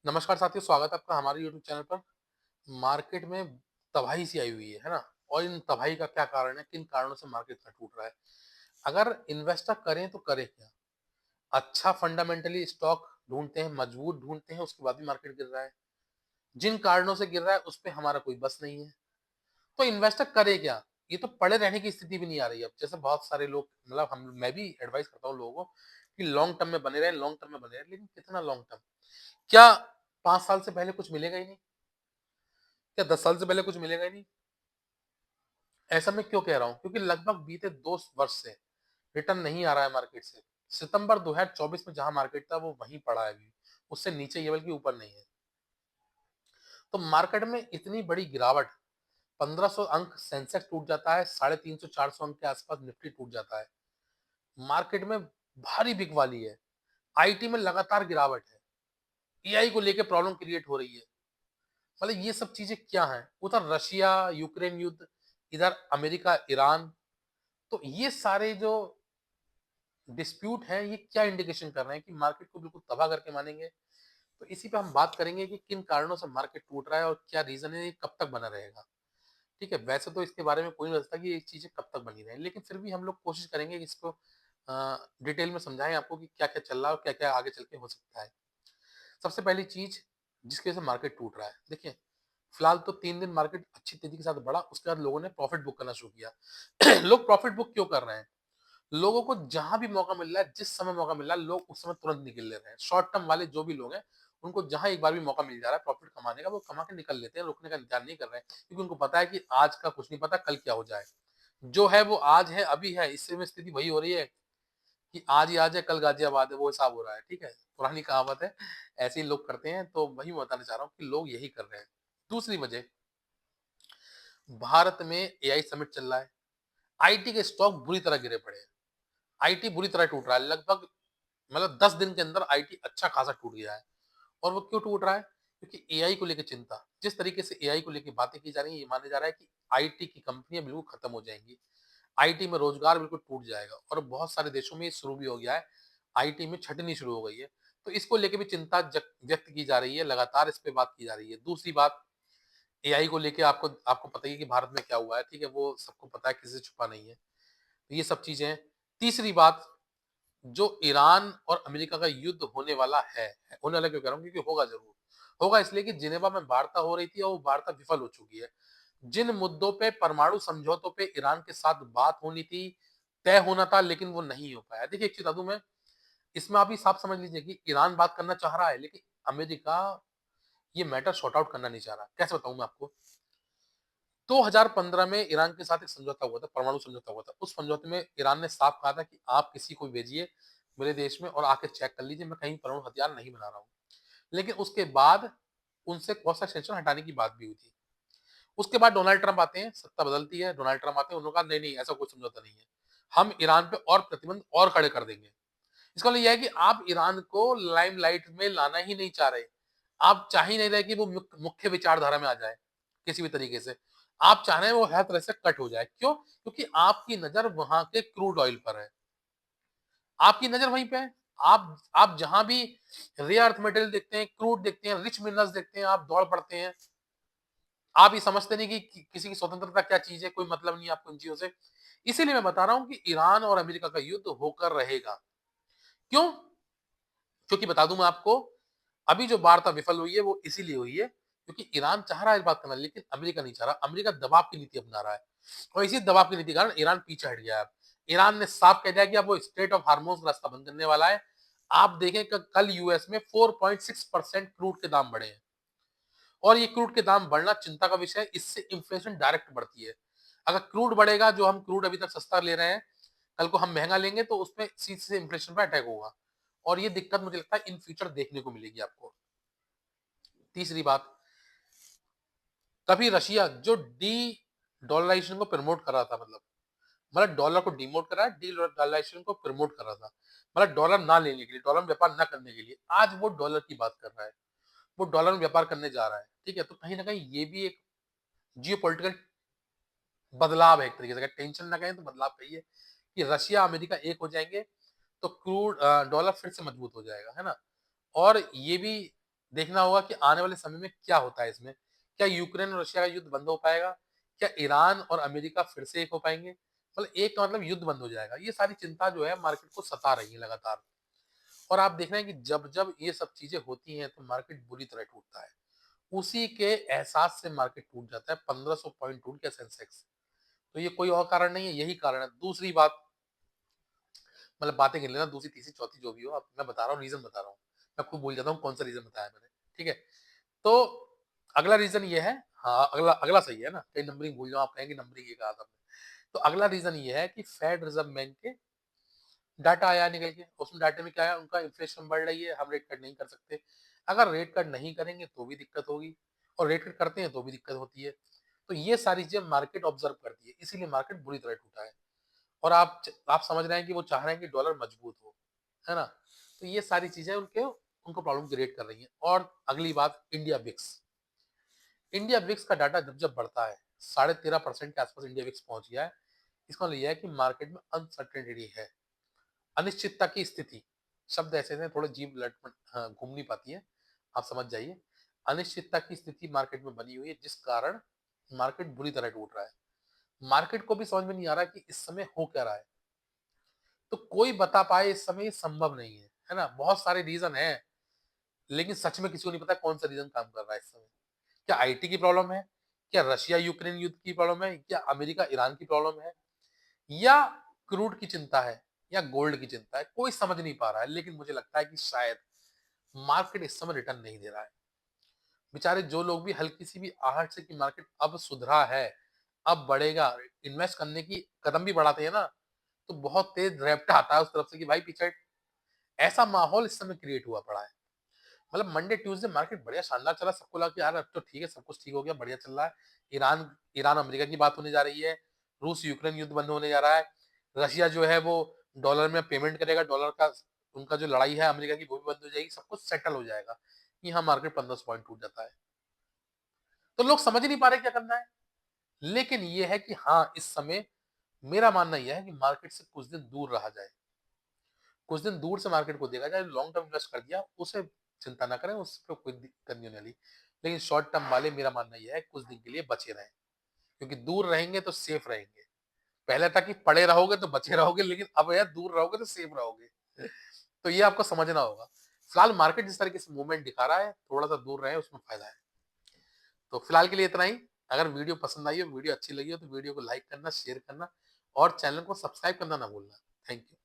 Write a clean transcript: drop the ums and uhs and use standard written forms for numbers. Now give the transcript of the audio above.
नमस्कार साथियों, स्वागत है आपका हमारे यूट्यूब चैनल पर। मार्केट में तबाही सी आई हुई है ना? और इन तबाही का क्या कारण है? किन कारणों से मार्केट इतना टूट रहा है? अगर इन्वेस्टर करें तो करें क्या? अच्छा फंडामेंटली स्टॉक ढूँढते हैं, मजबूत ढूँढते हैं, उसके बाद भी मार्केट गिर रहा है। जिन कारणों से गिर रहा है, उस पे हमारा कोई बस नहीं है। तो इन्वेस्टर करे क्या? ये तो पड़े रहने की स्थिति भी नहीं आ रही है अब। जैसे बहुत सारे लोग मतलब हम मैं भी एडवाइस करता हूँ लोगों को कि लॉन्ग टर्म में बने रहें, लॉन्ग टर्म में बने रहें, लेकिन कितना लॉन्ग टर्म? क्या 5 साल से पहले कुछ मिलेगा ही नहीं? क्या 10 साल से पहले कुछ मिलेगा ही नहीं? ऐसा मैं क्यों कह रहा हूँ? क्योंकि लगभग बीते 2 वर्ष से रिटर्न नहीं आ रहा है मार्केट से। सितंबर 2024 में जहाँ मार्केट था वो वहीं पड़ा है अभी। उससे नीचे ये बल्कि ऊपर नहीं है। तो मार्केट में इतनी बड़ी गिरावट, 1500 अंक सेंसेक्स टूट जाता है, 350 400 अंक के आसपास निफ्टी टूट जाता है। मार्केट में भारी बिकवाली है। आईटी में लगातार गिरावट है। एआई को लेके प्रॉब्लम क्रिएट हो रही है। मतलब ये सब चीजें क्या हैं? उधर रशिया, यूक्रेन युद्ध, इधर अमेरिका, ईरान। तो ये सारे जो डिस्प्यूट है ये क्या इंडिकेशन कर रहे हैं कि मार्केट को बिल्कुल तबाह करके मानेंगे। तो इसी पे हम बात करेंगे कि किन कारणों से मार्केट टूट रहा है और क्या रीजन है, ये कब तक बना रहेगा। ठीक है, वैसे तो इसके बारे में कोई नहीं बताता कि ये चीजें कब तक बनी रहें, लेकिन फिर भी हम लोग कोशिश करेंगे कि इसको डिटेल में समझाएं आपको कि क्या क्या चल रहा है और क्या क्या आगे चल के हो सकता है। सबसे पहली चीज जिसकी वजह से मार्केट टूट रहा है, देखिए, फिलहाल तो 3 दिन मार्केट अच्छी तेजी के साथ बढ़ा, उसके बाद लोगों ने प्रॉफिट बुक करना शुरू किया। लोग प्रॉफिट बुक क्यों कर रहे हैं? लोगों को जहां भी मौका मिल रहा है, जिस समय मौका मिल रहा है, लोग उस समय तुरंत निकल ले रहे हैं। शॉर्ट टर्म वाले जो भी लोग हैं, उनको जहां एक बार भी मौका मिल जा रहा है प्रॉफिट कमाने का, वो कमा के निकल लेते हैं, रुकने का इंतजार नहीं कर रहे हैं, क्योंकि उनको पता है कि आज का कुछ नहीं पता कल क्या हो जाए। जो है वो आज है, अभी है। इससे में स्थिति वही हो रही है कि आज ही आज है, कल गाजियाबाद है, वो हिसाब हो रहा है। ठीक है, पुरानी कहावत है। ऐसे ही लोग करते हैं, तो वही मैं बताना चाह रहा हूँ कि लोग यही कर रहे हैं। दूसरी वजह, भारत में एआई समिट चल रहा है। आईटी के स्टॉक बुरी तरह गिरे पड़े हैं। आईटी बुरी तरह टूट रहा है। लगभग मतलब 10 दिन के अंदर आईटी अच्छा खासा टूट गया है। और वो क्यों टूट रहा है? क्योंकि एआई को लेके चिंता, जिस तरीके से एआई को लेके बातें की जा रही है, ये माना जा रहा है कि आईटी की कंपनियां बिल्कुल खत्म हो जाएंगी। आईटी में रोजगार बिल्कुल टूट जाएगा और बहुत सारे देशों में ये शुरू भी हो गया है। आईटी में छटनी शुरू हो गई है। तो इसको लेके भी चिंता व्यक्त की जा रही है, लगातार इस पे बात की जा रही है। दूसरी बात, एआई को लेके आपको आपको पता ही है कि भारत में क्या हुआ है। ठीक है, वो सबको पता है, किसी से छुपा नहीं है। तो ये सब चीजें हैं। तीसरी बात, जो ईरान और अमेरिका का युद्ध होने वाला है, होने वाला क्यों कह रहा हूँ? क्योंकि होगा जरूर। होगा इसलिए कि जिनेवा में वार्ता हो रही थी और वो वार्ता विफल हो चुकी है। जिन मुद्दों पे, परमाणु समझौतों पे ईरान के साथ बात होनी थी, तय होना था, लेकिन वो नहीं हो पाया। देखिए, एक चीज बता दूं मैं, इसमें आप ही साफ समझ लीजिए कि ईरान बात करना चाह रहा है, लेकिन अमेरिका ये मैटर सॉर्ट आउट करना नहीं चाह रहा। कैसे बताऊं मैं आपको? 2015 में ईरान के साथ एक समझौता हुआ था, परमाणु समझौता हुआ था। उस समझौते में ईरान ने साफ कहा था कि आप किसी को भेजिए मेरे देश में और आके चेक कर लीजिए, मैं कहीं परमाणु हथियार नहीं बना रहा हूँ। लेकिन उसके बाद उनसे बहुत सा सेंक्शन हटाने की बात भी हुई थी। उसके बाद डोनाल्ड ट्रंप आते हैं, सत्ता बदलती है, डोनाल्ड ट्रंप आते हैं, उन्होंने कहा नहीं नहीं, ऐसा कोई समझौता नहीं है। हम ईरान पे और प्रतिबंध और कड़े कर देंगे। इसका मतलब यह है कि आप ईरान को लाइमलाइट में लाना ही नहीं चाह रहे। आप चाह ही नहीं रहे कि वो मुख्य विचारधारा में आ जाए किसी भी तरीके से। आप चाह रहे हैं वो हर तरह से कट हो जाए। क्यों? क्योंकि आपकी नजर वहां के क्रूड ऑयल पर है। आपकी नजर वहीं पे है। आप जहां भी रेयर अर्थ मटेरियल देखते हैं, क्रूड देखते हैं, रिच मिनरल्स देखते हैं, आप दौड़ पड़ते हैं। आप ये समझते नहीं कि किसी की स्वतंत्रता क्या चीज है, कोई मतलब नहीं है आपको इन चीजों से। इसीलिए मैं बता रहा हूं कि ईरान और अमेरिका का युद्ध होकर रहेगा। क्यों? क्योंकि बता दूं मैं आपको, अभी जो वार्ता विफल हुई है वो इसीलिए हुई है क्योंकि ईरान चाह रहा है इस बात करना, लेकिन अमेरिका नहीं चाह रहा। अमेरिका दबाव की नीति अपना रहा है और इसी दबाव की नीति के कारण ईरान पीछे हट गया है। ईरान ने साफ कह दिया कि अब वो स्ट्रेट ऑफ हार्मोज का रास्ता बंद करने वाला है। आप देखें कि कल यूएस में 4.6% क्रूड के दाम बढ़े हैं और ये क्रूड के दाम बढ़ना चिंता का विषय है। इससे इन्फ्लेशन डायरेक्ट बढ़ती है। अगर क्रूड बढ़ेगा, जो हम क्रूड अभी तक सस्ता ले रहे हैं, कल को हम महंगा लेंगे तो उसमें सीधे से इन्फ्लेशन पर अटैक होगा और ये दिक्कत मुझे लगता है इन फ्यूचर देखने को मिलेगी आपको। तीसरी बात, कभी रशिया जो डी डॉलराइजेशन को प्रमोट कर रहा था, मतलब डॉलर को डिमोट कर रहा है, डी डॉलराइजेशन को प्रमोट कर रहा था, मतलब डॉलर ना लेने के लिए, डॉलर में व्यापार ना करने के लिए, आज वो डॉलर की बात कर रहा है। वो डॉलर में व्यापार करने जा रहा है। ठीक है, तो कहीं ना कहीं ये भी एक जियो पॉलिटिकल बदलाव है एक तरीके से। टेंशन ना कहें तो बदलाव कहिए कि रशिया अमेरिका एक हो जाएंगे तो क्रूड डॉलर फिर से मजबूत हो जाएगा, है ना? और ये भी देखना होगा कि आने वाले समय में क्या होता है इसमें। क्या यूक्रेन और रशिया का युद्ध बंद हो पाएगा? क्या ईरान और अमेरिका फिर से एक हो पाएँगे? मतलब एक का मतलब युद्ध बंद हो जाएगा। ये सारी चिंता जो है मार्केट को सता रही है लगातार। और आप देख रहे हैं कि जब-जब ये सब चीज़ें होती हैं तो मार्केट बुरी तरह टूटता है। उसी के एहसास से मार्केट टूट जाता है, 1500 पॉइंट टूट गया सेंसेक्स। तो ये कोई और कारण नहीं है, यही कारण है। दूसरी बात, मतलब बातें गिन लेना, दूसरी, तीसरी, चौथी जो भी हो, अब मैं बता रहा हूँ, रीज़न बता रहा हूँ। मैं खुद भूल जाता हूँ कौन-सा रीज़न बताया मैंने, ठीक है? तो अगला रीज़न ये है, हाँ, अगला अगला सही है ना? कहीं नंबरिंग भूल जाऊँ, आप कहेंगे नंबरिंग ये कहा था आपने। तो अगला रीज़न ये है कि फेड रिज़र्व बैंक के डाटा आया निकल के, उसमें डाटे में क्या है, उनका इन्फ्लेशन बढ़ रही है, हम रेट कट नहीं कर सकते। अगर रेट कट नहीं करेंगे तो भी दिक्कत होगी, और रेट कट करते हैं तो भी दिक्कत होती है। तो ये सारी चीज़ें मार्केट ऑब्ज़र्व करती है, इसीलिए मार्केट बुरी तरह टूटा है। और आप समझ रहे हैं कि वो चाह रहे हैं कि डॉलर मजबूत हो, है ना? तो ये सारी चीज़ें उनके उनको प्रॉब्लम क्रिएट कर रही हैं। और अगली बात, इंडिया विक्स। इंडिया विक्स का डाटा जब-जब बढ़ता है, 13.5% के आस-पास इंडिया विक्स पहुँच गया है। इसका मतलब ये है कि मार्केट में अनसर्टेनिटी है, अनिश्चितता की स्थिति। शब्द ऐसे हैं, थोड़े जीभ लटपट, हाँ, घूम नहीं पाती है, आप समझ जाइए। अनिश्चितता की स्थिति मार्केट में बनी हुई है, जिस कारण मार्केट बुरी तरह टूट रहा है। मार्केट को भी समझ में नहीं आ रहा कि इस समय हो क्या रहा है। तो कोई बता पाए इस समय, ये संभव नहीं है ना? बहुत सारे रीज़न हैं, लेकिन सच में किसी को नहीं पता कौन-सा रीज़न काम कर रहा है इस समय। क्या आईटी की प्रॉब्लम है? क्या रशिया-यूक्रेन युद्ध की प्रॉब्लम है? क्या अमेरिका-ईरान की प्रॉब्लम है? या क्रूड की चिंता है? या गोल्ड की चिंता है? कोई समझ नहीं पा रहा है, लेकिन मुझे लगता है कि शायद मार्केट इस समय रिटर्न नहीं दे रहा है। बेचारे जो लोग भी हल्की-सी भी आहट से कि मार्केट अब सुधरा है, अब बढ़ेगा, इन्वेस्ट करने की कदम भी बढ़ाते हैं ना, तो बहुत तेज़ रैप्टा आता है उस तरफ से कि भाई पीछे हट। ऐसा माहौल इस समय क्रिएट हुआ पड़ा है। मतलब मंडे, ट्यूसडे मार्केट बढ़िया शानदार चला, सबको लगा कि यार अब तो ठीक है, सब कुछ ठीक हो गया, बढ़िया चल रहा है। ईरान ईरान अमेरिका की बात होने जा रही है, रूस यूक्रेन युद्ध बंद होने जा रहा है, रशिया जो है वो डॉलर में पेमेंट करेगा, डॉलर का उनका जो लड़ाई है अमेरिका की वो भी बंद हो जाएगी, सब कुछ सेटल हो जाएगा। यहाँ मार्केट 1500 पॉइंट टूट जाता है। तो लोग समझ ही नहीं पा रहे क्या करना है। लेकिन ये है कि हाँ, इस समय मेरा मानना ये है कि मार्केट से कुछ दिन दूर रहा जाए। कुछ दिन दूर से मार्केट को देखा जाए, लॉन्ग टर्म इन्वेस्ट कर दिया, उसे चिंता ना करें, उस पे कोई दिक्कत नहीं होने वाली। लेकिन शॉर्ट टर्म वाले, मेरा मानना ये है कुछ दिन के लिए बचे रहें, क्योंकि दूर रहेंगे तो सेफ रहेंगे। पहले था कि पड़े रहोगे तो बचे रहोगे, लेकिन अब है दूर रहोगे तो सेफ रहोगे। तो ये आपको समझना होगा। फिलहाल मार्केट जिस तरीके से मूवमेंट दिखा रहा है, थोड़ा-सा दूर रहें, उसमें फायदा है। तो फिलहाल के लिए इतना ही। अगर वीडियो पसंद आई हो, वीडियो अच्छी लगी हो तो वीडियो को लाइक करना, शेयर करना और चैनल को सब्सक्राइब करना ना भूलना। Thank you.